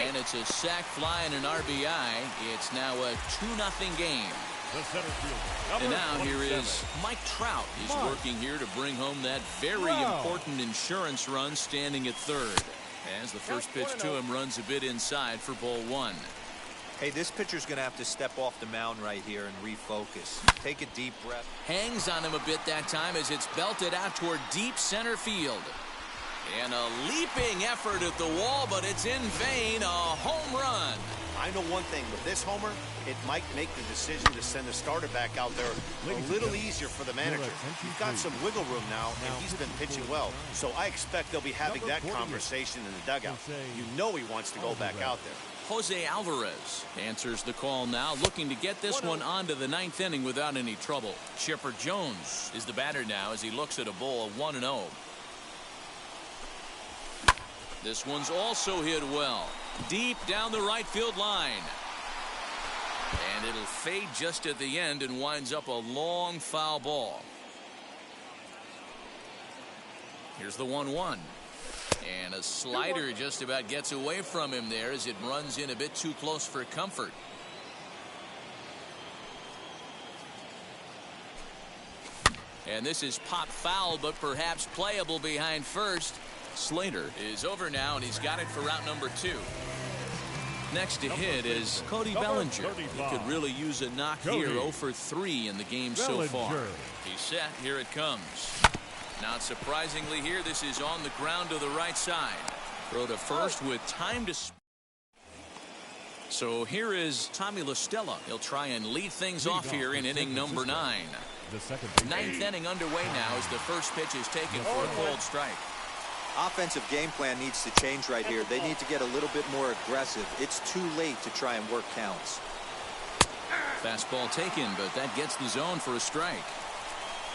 And it's a sac fly and an RBI. It's now a 2-0 game. And now here is Mike Trout. He's working here to bring home that very important insurance run, standing at third. As the first pitch to him runs a bit inside for ball 1. Hey, this pitcher's going to have to step off the mound right here and refocus. Take a deep breath. Hangs on him a bit that time as it's belted out toward deep center field. And a leaping effort at the wall, but it's in vain. A home run. I know one thing, with this homer, it might make the decision to send the starter back out there a little easier for the manager. He's got some wiggle room now, and he's been pitching well. So I expect they'll be having that conversation in the dugout. You know he wants to go back out there. Jose Alvarez answers the call now, looking to get this one onto the 9th inning without any trouble. Chipper Jones is the batter now as he looks at a ball of 1-0. This one's also hit well, deep down the right field line. And it'll fade just at the end and winds up a long foul ball. Here's the 1-1. And a slider just about gets away from him there as it runs in a bit too close for comfort. And this is pop foul, but perhaps playable behind first. Slater is over now, and he's got it for out number 2. Next to hit is Cody Bellinger. He could really use a knock here. 0 for 3 in the game so far. He's set. Here it comes. Not surprisingly here, this is on the ground to the right side. Throw to first with time to So here is Tommy La Stella. He'll try and lead things off here in inning number 9. Ninth inning underway now as the first pitch is taken for a cold strike. Offensive game plan needs to change right here. They need to get a little bit more aggressive. It's too late to try and work counts. Fastball taken, but that gets the zone for a strike.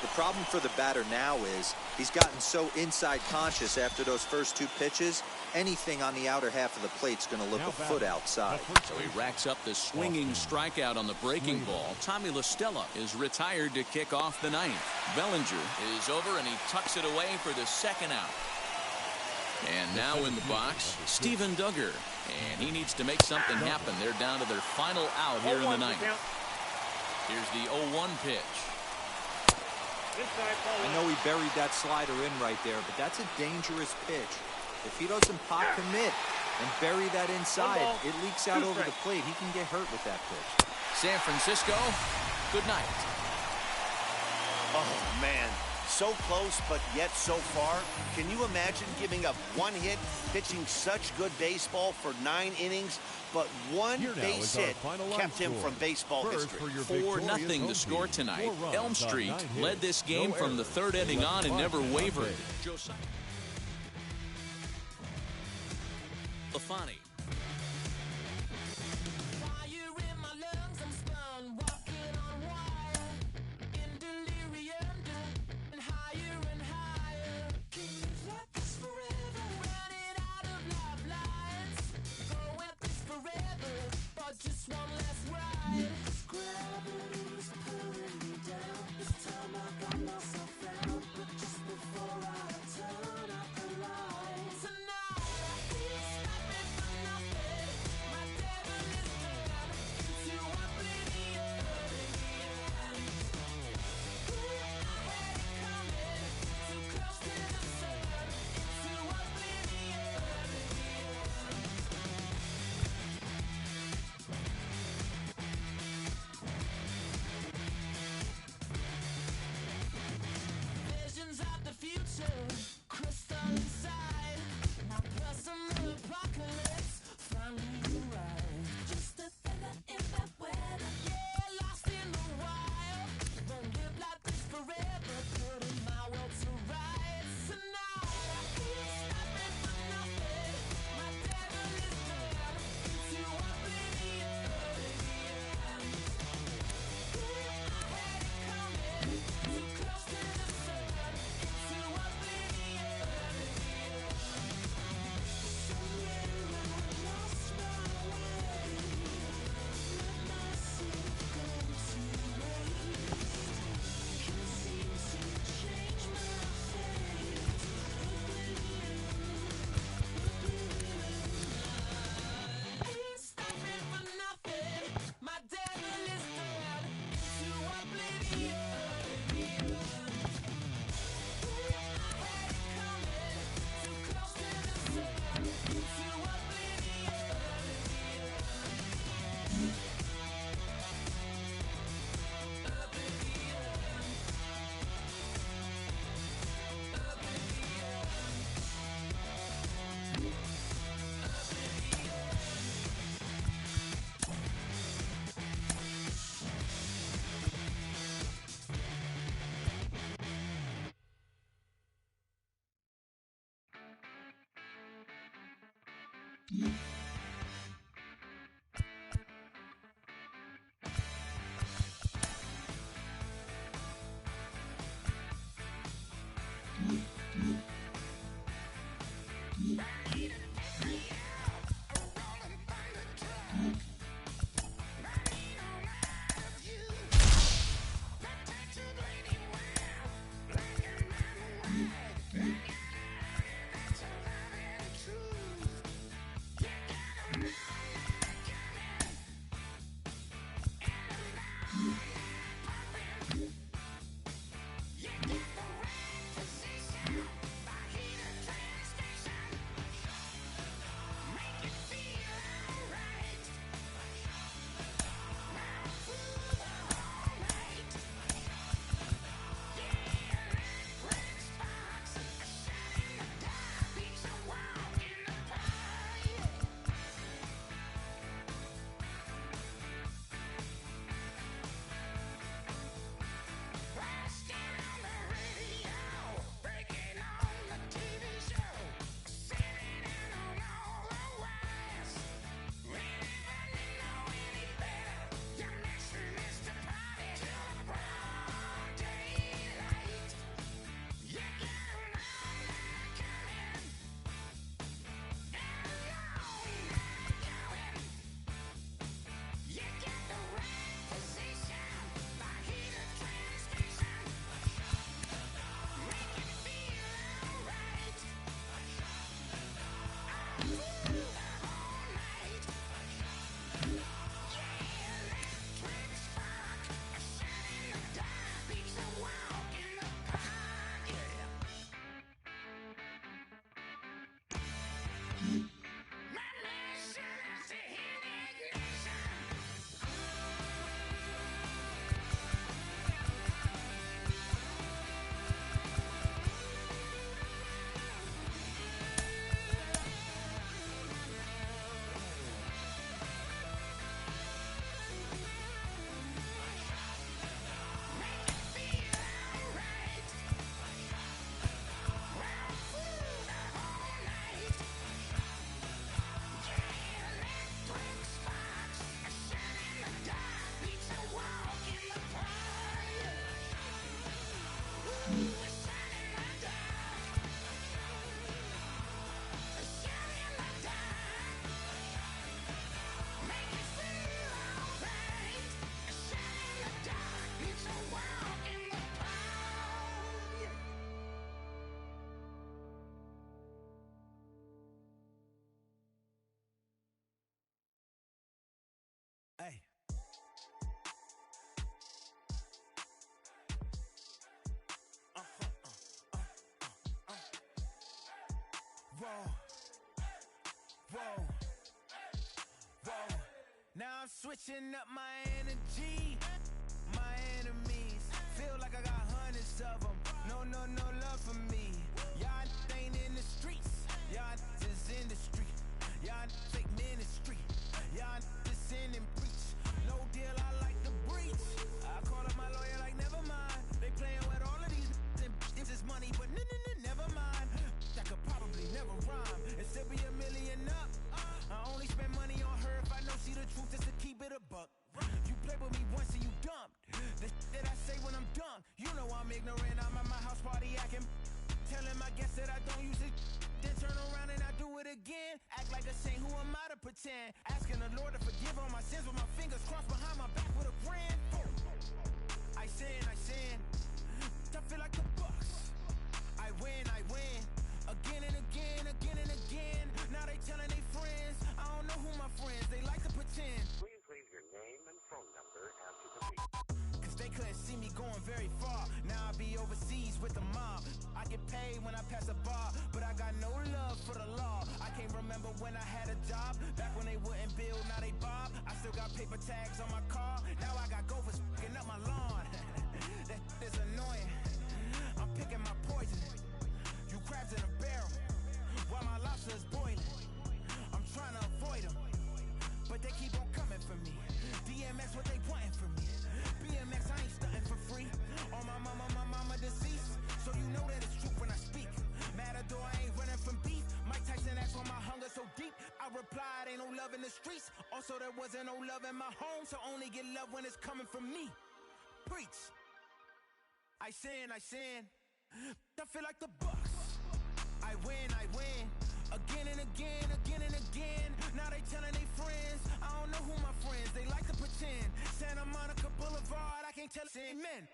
The problem for the batter now is he's gotten so inside conscious after those first 2 pitches. Anything on the outer half of the plate's going to look a foot outside. So he racks up the swinging strikeout on the breaking ball. Tommy La Stella is retired to kick off the 9th. Bellinger is over and he tucks it away for the second out. And now in the box, Steven Duggar. And he needs to make something happen. They're down to their final out here in the 9th. Here's the 0-1 pitch. I know he buried that slider in right there, but that's a dangerous pitch. If he doesn't pop commit and bury that inside, it leaks out over the plate. He can get hurt with that pitch. San Francisco, good night. Oh, man. So close, but yet so far. Can you imagine giving up 1 hit, pitching such good baseball for 9 innings, but 1 base hit kept him from baseball history? 4-0 the score tonight. Elm Street led this game from the 3rd inning on and never wavered. Lafani. switching up my energy. My enemies feel like I got hundreds of them. No love for me. Y'all ain't in the streets. Y'all just in the street. Y'all fake ministry. Y'all just sin and preach. No deal, I like the breach. I call up my lawyer like, never mind. They playing with all of these and this is money, but never mind. That could probably never rhyme. And still be a million up. I only spend money on her if I know she the truth, just to keep it a buck. You play with me once and you dumped. The that I say when I'm done. You know I'm ignorant, I'm at my house party acting. Telling my guests that I don't use it. Then turn around and I do it again. Act like a saint, who am I to pretend? Asking the Lord to forgive all my sins with my fingers crossed behind my back with a grin. I sin. I feel like the Bucks. I win. Again and again. Now they telling their friends. I don't know who my friends, they like to pretend. Please leave your name and phone number after the beep. Cause they couldn't see me going very far. Now I be overseas with the mob. I get paid when I pass a bar, but I got no love for the law. I can't remember when I had a job. Back when they wouldn't build, now they bob. I still got paper tags on my car. Now I got gophers f***ing up my lawn. That is annoying. I'm picking my poison. You crabs in a barrel while my lobster is boiling. I'm trying to avoid them, but they keep on coming for me. DMX, what they wanting from me? BMX, I ain't stunting for free. On my mama deceased, so you know that it's true when I speak. Matador, I ain't running from beef. Mike Tyson asked why my hunger so deep. I replied, ain't no love in the streets. Also, there wasn't no love in my home, so only get love when it's coming from me. Preach. I sin. I feel like the Bucks. I win. Again and again. Now they telling their friends. I don't know who my friends, they like to pretend. Santa Monica Boulevard, I can't tell it. Amen.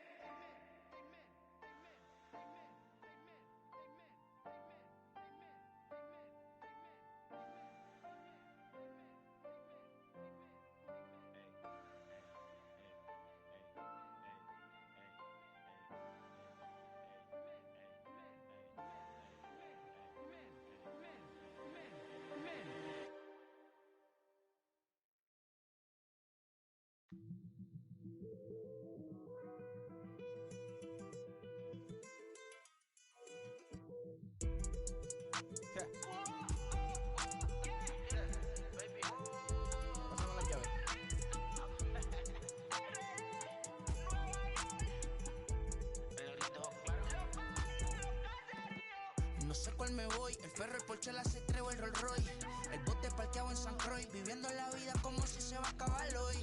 No sé cuál me voy, el ferro, el Porsche, la C3 o el Rolls Royce. El bote parqueado en San Croix, viviendo la vida como si se va a acabar hoy.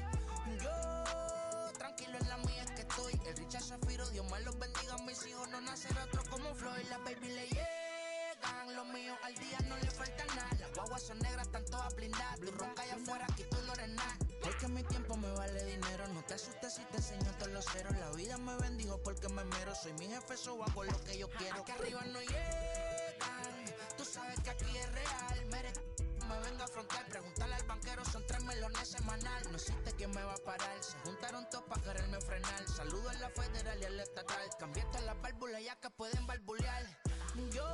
Yo, tranquilo en la mía es que estoy. El Richard Zafiro, Dios más los bendiga, mis hijos no nacerá otro como Floyd. Las baby le llegan, los míos al día no le falta nada. Las guaguas son negras, están todas blindadas. Tú ronca allá afuera, aquí tú no eres nada. Porque mi tiempo me vale dinero, no te asustes si te enseño todos los ceros. La vida me bendijo porque me mero, soy mi jefe, so hago lo que yo quiero. Aquí arriba no llegan, tú sabes que aquí es real. Me vengo a afrontar, preguntarle al banquero, son 3 melones semanal. No existe quien me va a parar, se juntaron todos para quererme frenar. Saludo a la federal y a la estatal, cambié todas las válvulas ya que pueden barbulear. Yo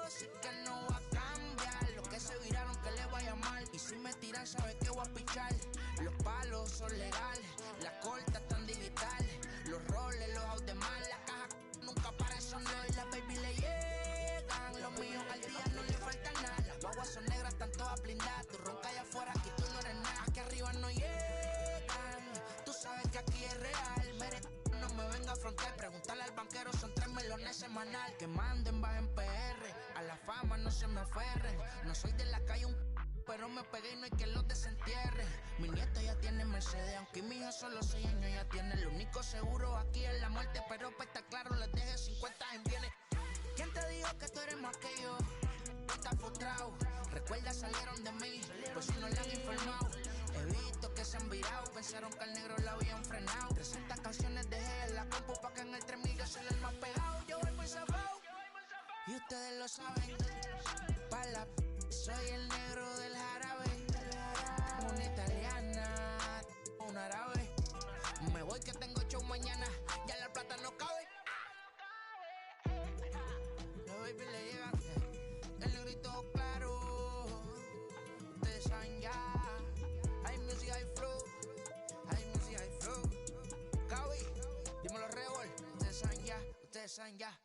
sé que no va a cambiar, los que se viraron que le vaya mal. Y si me tiran sabes que voy a pichar. Los palos son legales, las cortas están digitales. Los roles, los out de mal, las cajas nunca paran, son y las baby le llegan. Los míos al día no le falta nada. Las guaguas son negras, están todas blindadas. Tú ronca allá afuera, aquí tú no eres nada. Aquí arriba no llegan, tú sabes que aquí es real. No me venga a afrontar, preguntarle al banquero, son 3 melones semanal. Que manden, bajen PR, a la fama no se me aferren. No soy de la calle pero me pegué y no hay que los desentierre. Mi nieto ya tiene Mercedes, aunque mi hija solo 6 años ya tiene. Lo único seguro aquí es la muerte, pero para estar claro les deje 50 en bienes. ¿Quién te dijo que tú eres más que yo? No estás frustrado, recuerda salieron de mí, pues si no le han informado. He visto que se han virado, pensaron que al negro la habían frenado. 300 canciones dejé en la compu pa' que en el 3000 soy el más pegado. Yo voy muy zafado, y ustedes lo saben. Pa' la soy el negro del jarabe. Una italiana, un árabe. Me voy que tengo show mañana, ya la plata no cabe. Los baby le llegan, el negrito claro. Ustedes saben ya, hay music, hay flow. saben ya.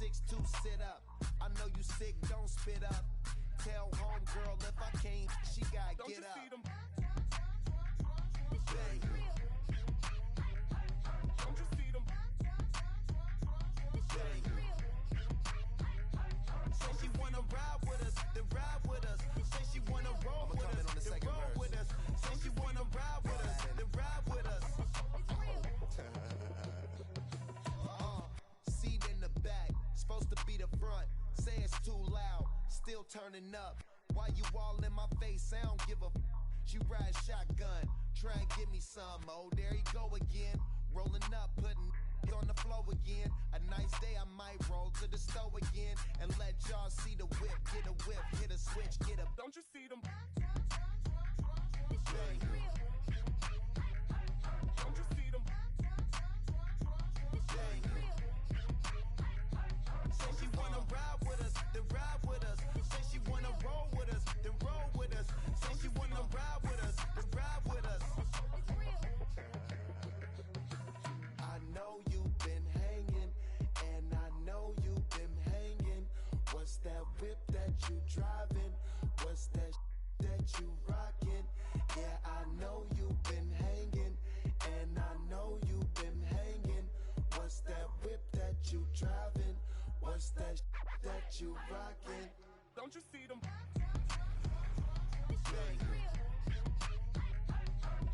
6'2", sit up. I know you sick, don't spit up. Tell homegirl if I can't, she gotta Don't get you up. see them? Bang. Don't you see them? Bang. Say she wanna ride with us, then ride with us. Say she wanna roll with us, then roll with us. Say she wanna ride with us, then ride with us. Seat in the back, supposed to be the front. Say it's too loud, still turning up. Why you all in my face? I don't give a f. She ride shotgun, try and give me some. Oh, there you go again. Rolling up, putting on the floor again. A nice day, I might roll to the store again and let y'all see the whip. Get a whip, hit a switch, get a. Don't you see them? Bang. Don't you see them? Bang. Say she wanna ride with us, then ride with us. Say she wanna roll with us, then roll with us. Say she wanna ride with us, then ride with us. I know you've been hanging, and I know you've been hanging. What's that whip that you driving? What's that that you rocking? Yeah, I know you've been hanging, and I know you've been hanging. What's that whip that you driving? What's that that you rocking? Don't you see them? Bang.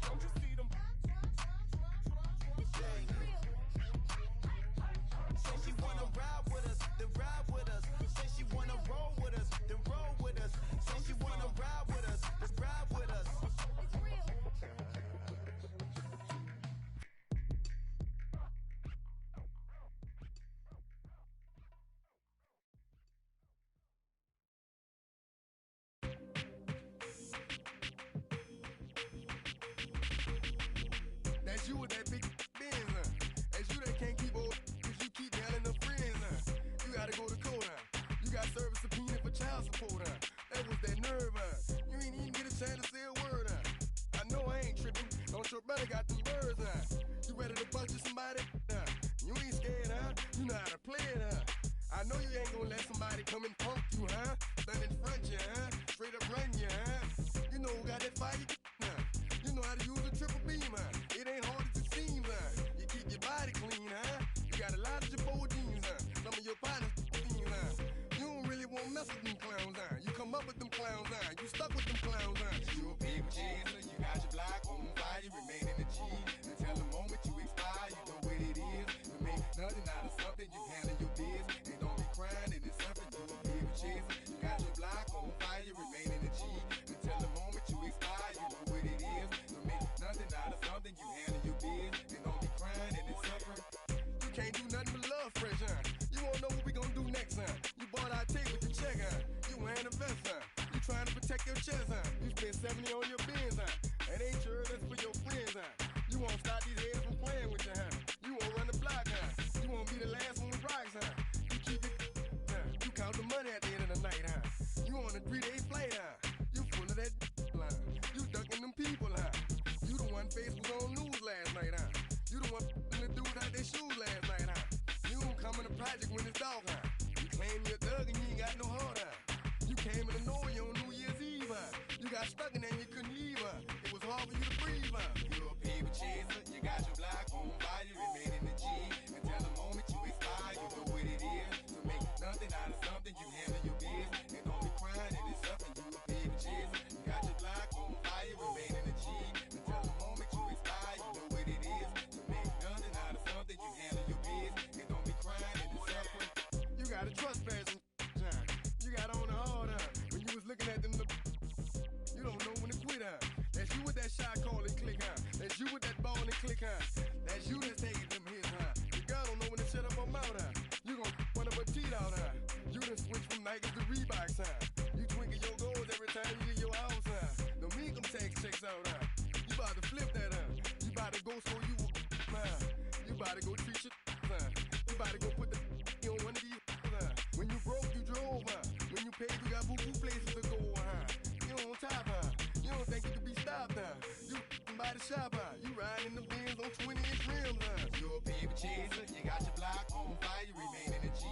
Don't you see them? Bang. Say she wanna ride with us, then ride with us. Say she wanna roll with us, then roll with us. Say she wanna ride with us, then ride with us. That's you with that big Benz, huh? That's you that can't keep old, cause you keep yelling the friends, huh? You gotta go to court, huh? You got service subpoena for child support, huh? That was that nerve, huh? You ain't even get a chance to say a word, huh? I know I ain't tripping. Don't your brother got them birds, huh? You ready to bust you somebody, huh? You ain't scared, huh? You know how to play it, huh? I know you ain't gonna let somebody come and punk you, huh? Stand in front you, huh? Straight up run you, huh? You know who got that fire, huh? You know how to use a triple beam, huh? It ain't hard as it seems, huh? You keep your body clean, huh? You got a lot of your bold jeans, huh? Some of your partners, huh? You don't really want to mess with them clowns, huh? You come up with them clowns, huh? You stuck with them clowns, huh? You a big chaser, you got your block on fire, you remain in the G. Until the moment you expire, you know what it is. You make nothing out of something, you handle your biz. And don't be crying, it is something, you a big chaser. You got your block on fire, you remain in the G. Until the moment you expire, you know what it is. You make nothing out of something, you handle your biz. And don't be crying, and it's suffering. You can't do nothing but love fresh, huh? You won't know what we gonna do next, huh? You bought our tape with your check, huh? You wearing a vest, huh? You trying to protect your chest, huh? You spent 70 on your Benz, huh? That ain't sure that's for your friends, huh? You won't stop these heads from playing with you, huh? You won't run the block, huh? You won't be the last one with rocks, huh? You keep it, huh? You count the money at the end of the night, huh? You on a 3-day flight, huh? You full of that line. You ducking them people, huh? You the one face was on news last night, huh? You the one the dude out their shoes last night, huh? You don't come in the project when it's dark, huh? You claim you're a thug and you ain't got no heart, huh? You came in the Norway on New Year's Eve, huh? You got stuck in there and you couldn't leave, huh? It was hard for you to breathe, huh? You're a paper chaser, you got your block on fire, you remain in the G. Until the moment you expire, you know what it is. To make nothing out of something, you handle your biz. And don't be crying, it is something, you a paper chaser. You got your block on fire, you remain in the G. Until the moment you expire, you know what it is. To make nothing out of something, you handle your biz. And don't be crying, it is suffering. You got a trespassing, huh? You got on the hard, huh? When you was looking at them, you don't know when to quit, huh? That's you with that shot call and click, huh? That's you with that ball and click, huh? That's you that's taking them hits, huh? The girl don't know when to shut up her mouth, huh? You gon' one of her teeth out, huh? You done switch from Nikes to Reeboks, huh? You twinkle your goals every time you leave your house, huh? Don't make them tax checks out, huh? You about to flip that, huh? You about to go so you will, huh? You about to go treat your, huh? You about to go put the on one of these, huh? When you broke, you drove, huh? When you paid, you got boo-boo places to go, huh? You on top, huh? You don't think you can be stopped, huh? You by the shop, huh? You riding in the Benz on 20-inch rims, huh? You're a paper chaser, you got your block on fire, you remain in the G.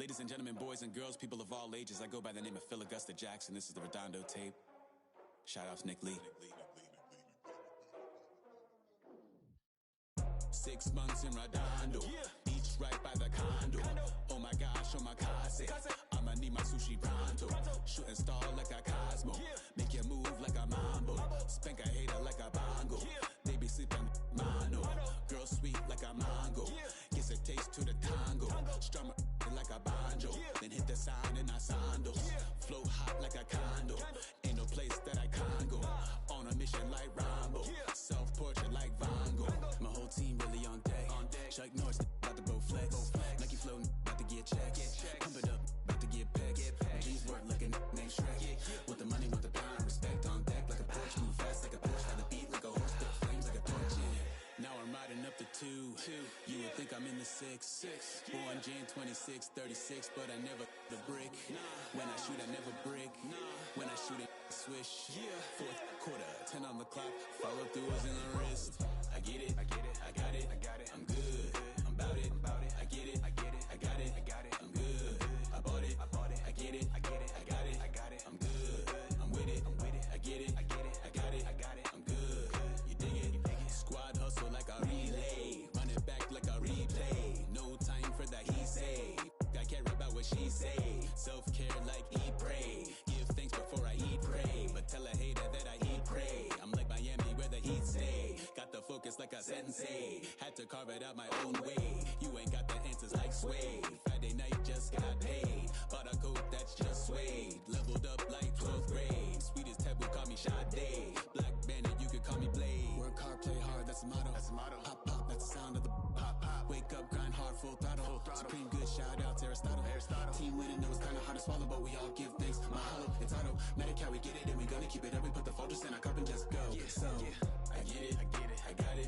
Ladies and gentlemen, boys and girls, people of all ages, I go by the name of Phil Augusta Jackson. This is the Redondo tape. Shout out to Nick Lee. 6 months in Redondo, beach right by the condo. Oh my gosh, oh my casa. I'ma need my sushi pronto. Shooting star like a Cosmo. Make you move like a mambo. Spank a hater like a bongo. They be sleeping mono. Girl sweet like a mango. Gets a taste to the tango. Strum like a banjo. Then hit the sign in our sandals. Flow hot like a condo. Ain't no place that I can't go. On a mission like Rambo. Self-portrait like Van Gogh. My whole team really on deck. Chuck Norris about to Bowflex. Nike flow about to get checks. Pump it up, about to get pegs. G's work like a named Shrek. With the money, with the pound, respect on deck like a Porsche. Move fast like a Porsche. Had the beat like a horse. Spit flames like a torch. Now I'm riding up the 2. You would think I'm in the 6. Born Jan 26, 36, but I never the brick. When I shoot, I never brick. When I shoot it, swish. Fourth quarter, 10 on the clock. Follow through is in the wrist. I get it, I got it, I'm good, I'm about it, I get it, I got it, I'm good, I bought it, I get it, I got it, I'm good, I'm with it, I get it, I got it, I'm good, you dig it, squad hustle like a relay, run it back like a replay, no time for that he say, I care about what she say, self-care like eat, pray, give thanks before I eat, pray, but tell a hater that I eat, pray, I'm like Miami where the heat stay, got the focus like a sensei, had to carve it out my own way, you ain't got the answers like Sway, Friday night just got paid, bought a coat that's just suede, leveled up like 12th grade, sweetest taboo call me Sade, Black Bandit you could call me Blade, work hard play hard that's the motto, pop pop that's the sound of the pop, wake up grind hard full throttle, supreme good shout out to Aristotle, team winning it was kinda hard to swallow but we all give thanks, mahalo, it's auto, Medical we get it and we gonna keep it up, we put the focus in our cup and just go, so, I get it, I got it,